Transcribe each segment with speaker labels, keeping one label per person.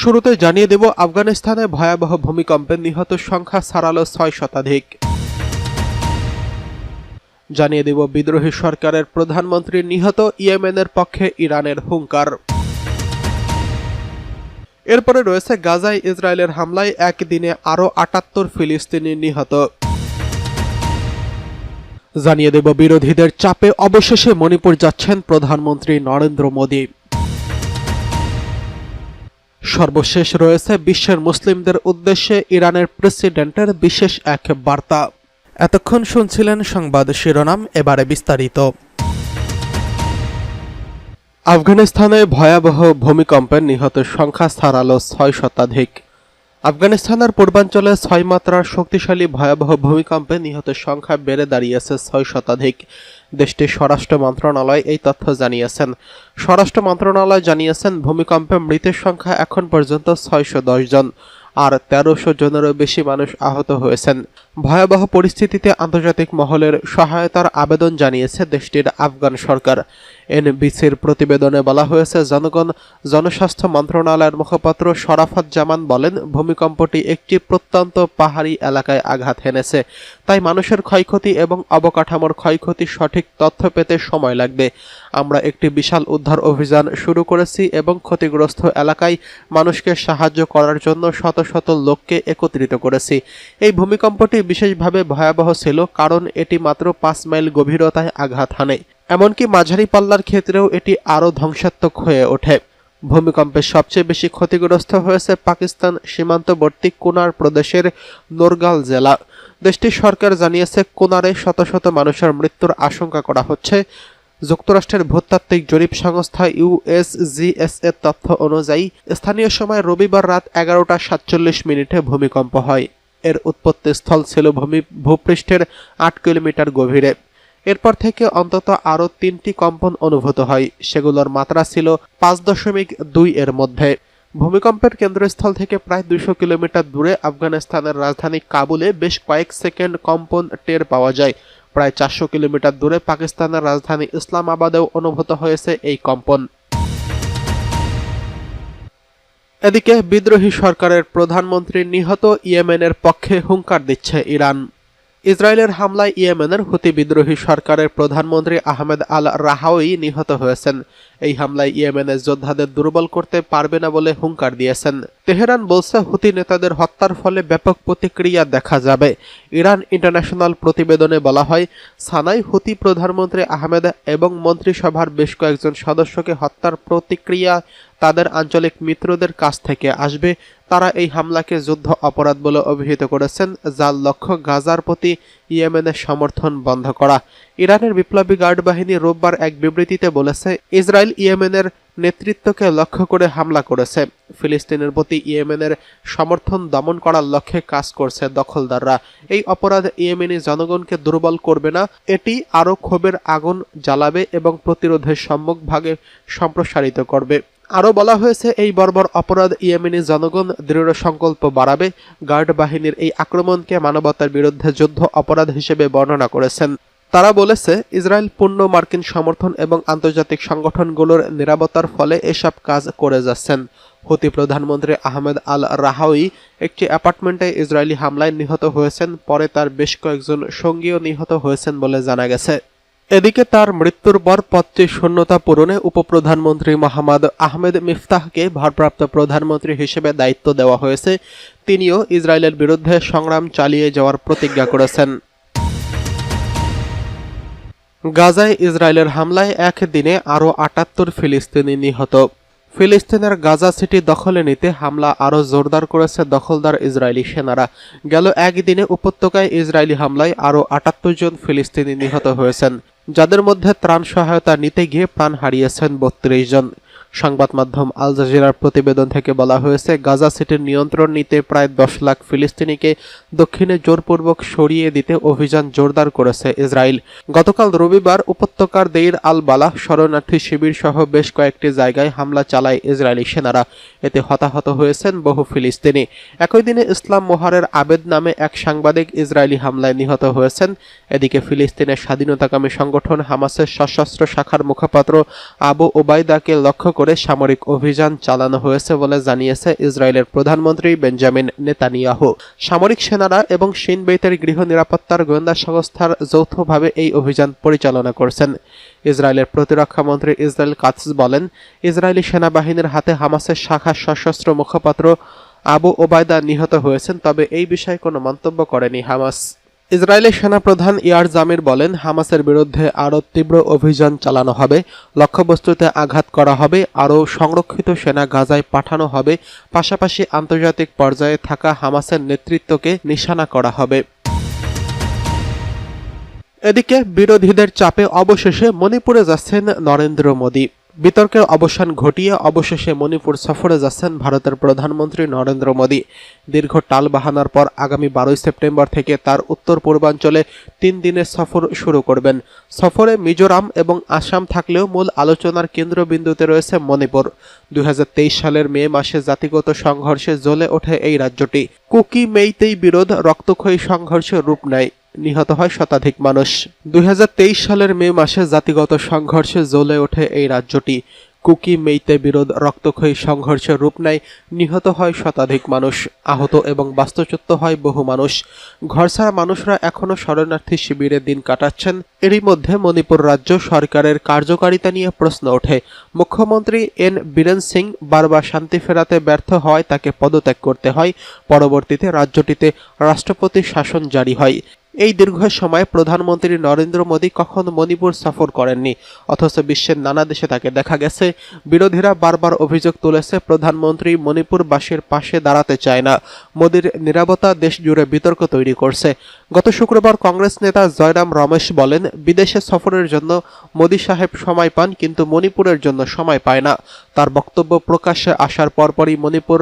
Speaker 1: শুরুতে জানিয়ে দেব, আফগানিস্তানে ভয়াবহ ভূমিকম্পে নিহত সংখ্যা ছাড়ালো ৬ শতাধিক। জানিয়ে দেব, বিদ্রোহী সরকারের প্রধানমন্ত্রী নিহত, ইয়েমেনের পক্ষে ইরানের হুঙ্কার। এরপরে রয়েছে গাজায় ইসরায়েলের হামলায় একদিনে আরও ৭৮ ফিলিস্তিনি নিহত। জানিয়ে দেব, বিরোধীদের চাপে অবশেষে মণিপুর যাচ্ছেন প্রধানমন্ত্রী নরেন্দ্র মোদী। সর্বশেষ রয়েছে বিশ্বের মুসলিমদের উদ্দেশ্যে ইরানের প্রেসিডেন্টের বিশেষ এক বার্তা। এতক্ষণ শুনছিলেন সংবাদ শিরোনাম, এবারে বিস্তারিত। আফগানিস্তানে ভয়াবহ ভূমিকম্পে নিহত সংখ্যা ছাড়ালো ৬ শতাধিক। আফগানিস্তানের পূর্বাঞ্চলে ৬ মাত্রার শক্তিশালী ভয়াবহ ভূমিকম্পে নিহত সংখ্যা বেড়ে দাঁড়িয়েছে ৬ শতাধিক। দেশটির স্বরাষ্ট্র মন্ত্রণালয় এই তথ্য জানিয়েছেন। স্বরাষ্ট্র মন্ত্রণালয় জানিয়েছেন, ভূমিকম্পে মৃতের সংখ্যা এখন পর্যন্ত ৬১০ জন, আর ১৩০০ জনেরও বেশি মানুষ আহত হয়েছেন। ভয়াবহ পরিস্থিতিতে আন্তর্জাতিক মহলের সহায়তার আবেদন জানিয়েছে দেশটির আফগান সরকার। এনবিসির প্রতিবেদনে বলা হয়েছে, জনস্বাস্থ্য মন্ত্রণালয়ের মুখপাত্র শরাফত জামান বলেন, ভূমিকম্পটি একটি প্রত্যন্ত পাহাড়ি এলাকায় আঘাত হেনেছে, তাই মানুষের ক্ষয়ক্ষতি এবং অবকাঠামোর ক্ষয়ক্ষতির সঠিক তথ্য পেতে সময় লাগবে। আমরা একটি বিশাল উদ্ধার অভিযান শুরু করেছি এবং ক্ষতিগ্রস্ত এলাকায় মানুষকে সাহায্য করার জন্য শত শত লোককে একত্রিত করেছি। এই ভূমিকম্পটি বিশেষভাবে ভয়াবহ ছিল কারণ এটি মাত্র ৫ মাইল গভীরতায় আঘাত হানে। এমনকি মাঝারি পাল্লার ক্ষেত্রেও এটি আরও ধ্বংসাত্মক হয়ে ওঠে। ভূমিকম্পে সবচেয়ে বেশি ক্ষতিগ্রস্ত হয়েছে পাকিস্তান সীমান্তবর্তী কুনার প্রদেশের নোরগাল জেলা। দেশটির সরকার জানিয়েছে, কুনারে শত শত মানুষের মৃত্যুর আশঙ্কা করা হচ্ছে। যুক্তরাষ্ট্রের ভূতাত্ত্বিক জরিপ সংস্থা ইউএসজিএস এর তথ্য অনুযায়ী স্থানীয় সময় রবিবার রাত ১১টা ৪৭ ভূমিকম্প হয়। এর উৎপত্তিস্থল ছিল ভূপৃষ্ঠের ৮ কিলোমিটার গভীরে। এরপর থেকে অন্তত আরও ৩টি কম্পন অনুভূত হয়, সেগুলোর মাত্রা ছিল ৫.২ এর মধ্যে। ভূমিকম্পের কেন্দ্রস্থল থেকে প্রায় ২০০ কিলোমিটার দূরে আফগানিস্তানের রাজধানী কাবুলে বেশ কয়েক সেকেন্ড কম্পন টের পাওয়া যায়। প্রায় ৪০০ কিলোমিটার দূরে পাকিস্তানের রাজধানী ইসলামাবাদেও অনুভূত হয়েছে এই কম্পন। এদিকে বিদ্রোহী সরকারের প্রধানমন্ত্রী নিহত, ইয়েমেনের পক্ষে হুঙ্কার দিচ্ছে ইরান। ইসরায়েলের হামলায় ইয়েমেনের হুতি বিদ্রোহী সরকারের প্রধানমন্ত্রী আহমেদ আল রাহাউই নিহত হয়েছেন। এই হামলায় ইয়েমেনের যোদ্ধাদের দুর্বল করতে পারবে না বলে হুঙ্কার দিয়েছেন। তেহরান বলছে, হুতি নেতাদের হত্যার ফলে ব্যাপক প্রতিক্রিয়া দেখা যাবে। ইরান ইন্টারন্যাশনাল প্রতিবেদনে বলা হয়, সানায় হুতি প্রধানমন্ত্রী আহমেদ এবং মন্ত্রিসভার বেশ কয়েকজন সদস্যকে হত্যার প্রতিক্রিয়া তাদের আঞ্চলিক মিত্রদের কাছ থেকে আসবে। তারা এই হামলাকে যুদ্ধ অপরাধ বলে অভিহিত করেছেন, যার লক্ষ্য গাজার প্রতি ইয়েমেনের সমর্থন বন্ধ করা। ইরানের বিপ্লবী গার্ড বাহিনী রোববার এক বিবৃতিতে বলেছে, ইসরায়েল ইয়েমেনের নেতৃত্বকে লক্ষ্য করে হামলা করেছে। ফিলিস্তিনের প্রতি ইয়েমেনের সমর্থন দমন করার লক্ষ্যে কাজ করছে দখলদাররা। এই অপরাধ ইয়েমেনি জনগণকে দুর্বল করবে না, এটি আরও ক্ষোভের আগুন জ্বালাবে এবং প্রতিরোধের সম্মুখভাগে সম্প্রসারিত করবে। আরও বলা হয়েছে, এই বর্বর অপরাধ ইয়েমেনি জনগণ দৃঢ় সংকল্প বাড়াবে। গার্ড বাহিনীর এই আক্রমণকে মানবতার বিরুদ্ধে যুদ্ধ অপরাধ হিসেবে বর্ণনা করেছেন। তারা বলেছে, ইসরায়েল পূর্ণ মার্কিন সমর্থন এবং আন্তর্জাতিক সংগঠনগুলোর নিরাপত্তার ফলে এসব কাজ করে যাচ্ছেন। হুতি প্রধানমন্ত্রী আহমেদ আল রাহাউই একটি অ্যাপার্টমেন্টে ইসরায়েলি হামলায় নিহত হয়েছেন। পরে তার বেশ কয়েকজন সঙ্গীও নিহত হয়েছেন বলে জানা গেছে। এদিকে তার মৃত্যুর পর পদটির শূন্যতা পূরণে উপপ্রধানমন্ত্রী মোহাম্মদ আহমেদ মিফতাহকে ভারপ্রাপ্ত প্রধানমন্ত্রী হিসেবে দায়িত্ব দেওয়া হয়েছে। তিনিও ইসরায়েলের বিরুদ্ধে সংগ্রাম চালিয়ে যাওয়ার প্রতিজ্ঞা করেছেন। গাজায় ইসরায়েলের হামলায় একদিনে আরও ৭৮ ফিলিস্তিনি নিহত। ফিলিস্তিনের গাজা সিটি দখলে নিতে হামলা আরও জোরদার করেছে দখলদার ইসরায়েলি সেনারা। গেল একদিনে উপত্যকায় ইসরায়েলি হামলায় আরও ৭৮ জন ফিলিস্তিনি নিহত হয়েছেন, যাদের মধ্যে ত্রাণ সহায়তা নিতে গিয়ে প্রাণ হারিয়েছেন ৩২ জন। সংবাদ মাধ্যম আল জাজিরার প্রতিবেদন থেকে বলা হয়েছে, গাজা সিটির নিয়ন্ত্রণ নিতে প্রায় ১০ লাখ ফিলিস্তিনিকে দক্ষিণে জোরপূর্বক সরিয়ে দিতে অভিযান জোরদার করেছে ইসরায়েল। গতকাল রবিবার উপত্যকার দেইর আল বালাহ শরণার্থী শিবির সহ বেশ কয়েকটি জায়গায় হামলা চালায় ইসরায়েলি সেনারা। এতে হতাহত হয়েছেন বহু ফিলিস্তিনি। একই দিনে ইসলাম মোহারের আবেদ নামে এক সাংবাদিক ইসরায়েলি হামলায় নিহত হয়েছেন। এদিকে ফিলিস্তিনের স্বাধীনতাকামী সংগঠন হামাসের সশস্ত্র শাখার মুখপাত্র আবু ওবায়দাকে লক্ষ্য করে করে সামরিক অভিযান চালানো হয়েছে বলে জানিয়েছে ইসরায়েলের প্রধানমন্ত্রী বেঞ্জামিন নেতানিয়াহু। সামরিক সেনারা এবং শিন বেইতের গৃহ নিরাপত্তার গোয়েন্দা সংস্থার যৌথভাবে এই অভিযান পরিচালনা করছেন। ইসরায়েলের প্রতিরক্ষা মন্ত্রী ইসরায়েল কাটজ বলেন, ইসরায়েলি সেনাবাহিনীর হাতে হামাসের শাখা সশস্ত্র মুখপাত্র আবু ওবায়দা নিহত হয়েছেন, তবে এই বিষয়ে কোনো মন্তব্য করেনি হামাস। ইসরায়েলি সেনাপ্রধান ইয়ার জামির বলেন, হামাসের বিরুদ্ধে আরও তীব্র অভিযান চালানো হবে, লক্ষ্যবস্তুতে আঘাত করা হবে, আরও সংরক্ষিত সেনা গাজায় পাঠানো হবে, পাশাপাশি আন্তর্জাতিক পর্যায়ে থাকা হামাসের নেতৃত্বকে নিশানা করা হবে। এদিকে বিরোধীদের চাপে অবশেষে মণিপুরে যাচ্ছেন নরেন্দ্র মোদী। বিতর্কের অবসান ঘটিয়ে অবশেষে মণিপুর সফরে যাচ্ছেন ভারতের প্রধানমন্ত্রী নরেন্দ্র মোদী। দীর্ঘ টালবাহানার পর আগামী 12 সেপ্টেম্বর থেকে তার উত্তর পূর্বাঞ্চলে 3 দিনের সফর শুরু করবেন। সফরে মিজোরাম এবং আসাম থাকলেও মূল আলোচনার কেন্দ্রবিন্দুতে রয়েছে মণিপুর। 2023 সালের মে মাসে জাতিগত সংঘর্ষে জ্বলে ওঠে এই রাজ্যটি। কুকি মেইতেই বিরোধ রক্তক্ষয়ী সংঘর্ষে রূপ নেয়, নিহত হয় শতাধিক মানুষ। 2023 সালের মে মাসে জাতিগত সংঘর্ষে জ্বলে ওঠে এই রাজ্যটি। কুকি মেইতে বিরোধ রক্তক্ষয়ী সংঘর্ষে রূপ নেয়, নিহত হয় শতাধিক মানুষ, আহত এবং বাস্তুচ্যুত হয় বহু মানুষ। ঘরছাড়া মানুষরা এখনও শরণার্থী শিবিরে দিন কাটাচ্ছেন। এরই মধ্যে মণিপুর রাজ্য সরকারের কার্যকারিতা নিয়ে প্রশ্ন ওঠে। মুখ্যমন্ত্রী এন বীরেন সিং বারবার শান্তি ফেরাতে ব্যর্থ হওয়ায় তাকে পদত্যাগ করতে হয়। পরবর্তীতে রাজ্যটিতে রাষ্ট্রপতি শাসন জারি হয়। এই দীর্ঘ সময় প্রধানমন্ত্রী নরেন্দ্র মোদী কখনো মণিপুর সফর করেননি, অথচ বিশ্বের নানা দেশে তাকে দেখা গেছে। বিরোধীরা বারবার অভিযোগ তুলেছে প্রধানমন্ত্রী মণিপুরবাসীর পাশে দাঁড়াতে চায় না। মোদীর নীরবতা দেশ জুড়ে বিতর্ক তৈরি করছে। গত শুক্রবার কংগ্রেস নেতা জয়রাম রমেশ বলেন, বিদেশে সফরের জন্য মোদী সাহেব সময় পান, কিন্তু মণিপুরের জন্য সময় পায় না। তার বক্তব্য প্রকাশ্যে আসার পরপরই মণিপুর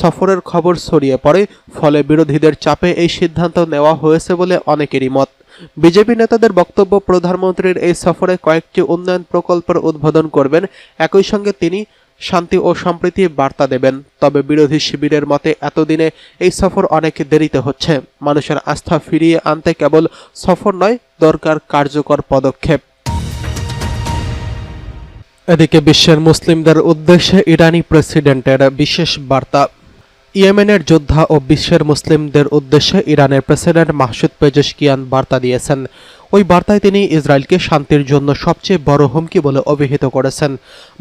Speaker 1: সফরের খবর ছড়িয়ে পড়ে। ফলে বিরোধীদের চাপে এই সিদ্ধান্ত নেওয়া হয়েছে বলে অনেকেরই মত। বিজেপি নেতাদের বক্তব্য, প্রধানমন্ত্রীর এই সফরে কয়েকটি উন্নয়ন প্রকল্পের উদ্বোধন করবেন, একই সঙ্গে তিনি শান্তি ও সম্প্রীতির বার্তা দেবেন। তবে বিরোধী শিবিরের মতে এতদিনে এই সফর অনেক দেরিতে হচ্ছে। মানুষের আস্থা ফিরিয়ে আনতে কেবল সফর নয়, দরকার কার্যকর পদক্ষেপ। এদিকে বিশ্বের মুসলিমদের উদ্দেশ্যে ইরানি প্রেসিডেন্টের বিশেষ বার্তা। ইয়েমেনের যোদ্ধা ও বিশ্বের মুসলিমদের উদ্দেশ্যে ইরানের প্রেসিডেন্ট মাসুদ পেজেশকিয়ান বার্তা দিয়েছেন। ওই বার্তায় তিনি ইসরায়েলকে শান্তির জন্য সবচেয়ে বড় হুমকি বলে অভিহিত করেছেন।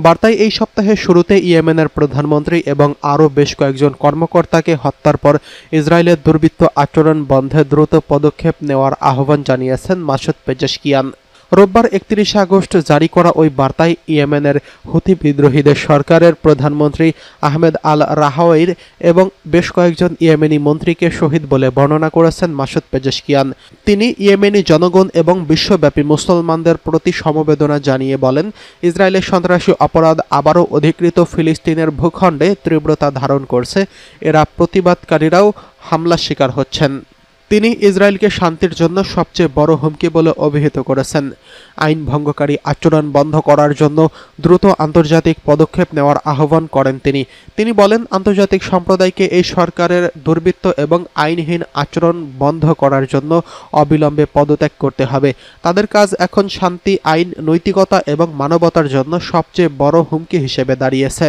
Speaker 1: বার্তায় এই সপ্তাহের শুরুতে ইয়েমেনের প্রধানমন্ত্রী এবং আরও বেশ কয়েকজন কর্মকর্তাকে হত্যার পর ইসরায়েলের দুর্বৃত্ত আচরণ বন্ধে দ্রুত পদক্ষেপ নেওয়ার আহ্বান জানিয়েছেন মাসুদ পেজেশকিয়ান। রোববার 31 আগস্ট জারি করা ওই বার্তায় ইয়েমেনের হুথি বিদ্রোহীদের সরকারের প্রধানমন্ত্রী আহমেদ আল রাহাওয়ির এবং বেশ কয়েকজন ইয়েমেনি মন্ত্রীকে শহীদ বলে বর্ণনা করেছেন মাসুদ পেজেশকিয়ান। তিনি ইয়েমেনি জনগণ এবং বিশ্বব্যাপী মুসলমানদের প্রতি সমবেদনা জানিয়ে বলেন, ইসরায়েলের সন্ত্রাসী অপরাধ আবারও অধিকৃত ফিলিস্তিনের ভূখণ্ডে তীব্রতা ধারণ করছে। এরা প্রতিবাদকারীরাও হামলার শিকার হচ্ছেন। তিনি ইসরায়েলকে শান্তির জন্য সবচেয়ে বড় হুমকি বলে অভিহিত করেছেন। আইন ভঙ্গকারী আচরণ বন্ধ করার জন্য দ্রুত আন্তর্জাতিক পদক্ষেপ নেওয়ার আহ্বান করেন তিনি। তিনি বলেন, আন্তর্জাতিক সম্প্রদায়কে এই সরকারের দুর্বৃত্ত এবং আইনহীন আচরণ বন্ধ করার জন্য অবিলম্বে পদত্যাগ করতে হবে। তাদের কাজ এখন শান্তি, আইন, নৈতিকতা এবং মানবতার জন্য সবচেয়ে বড় হুমকি হিসেবে দাঁড়িয়েছে।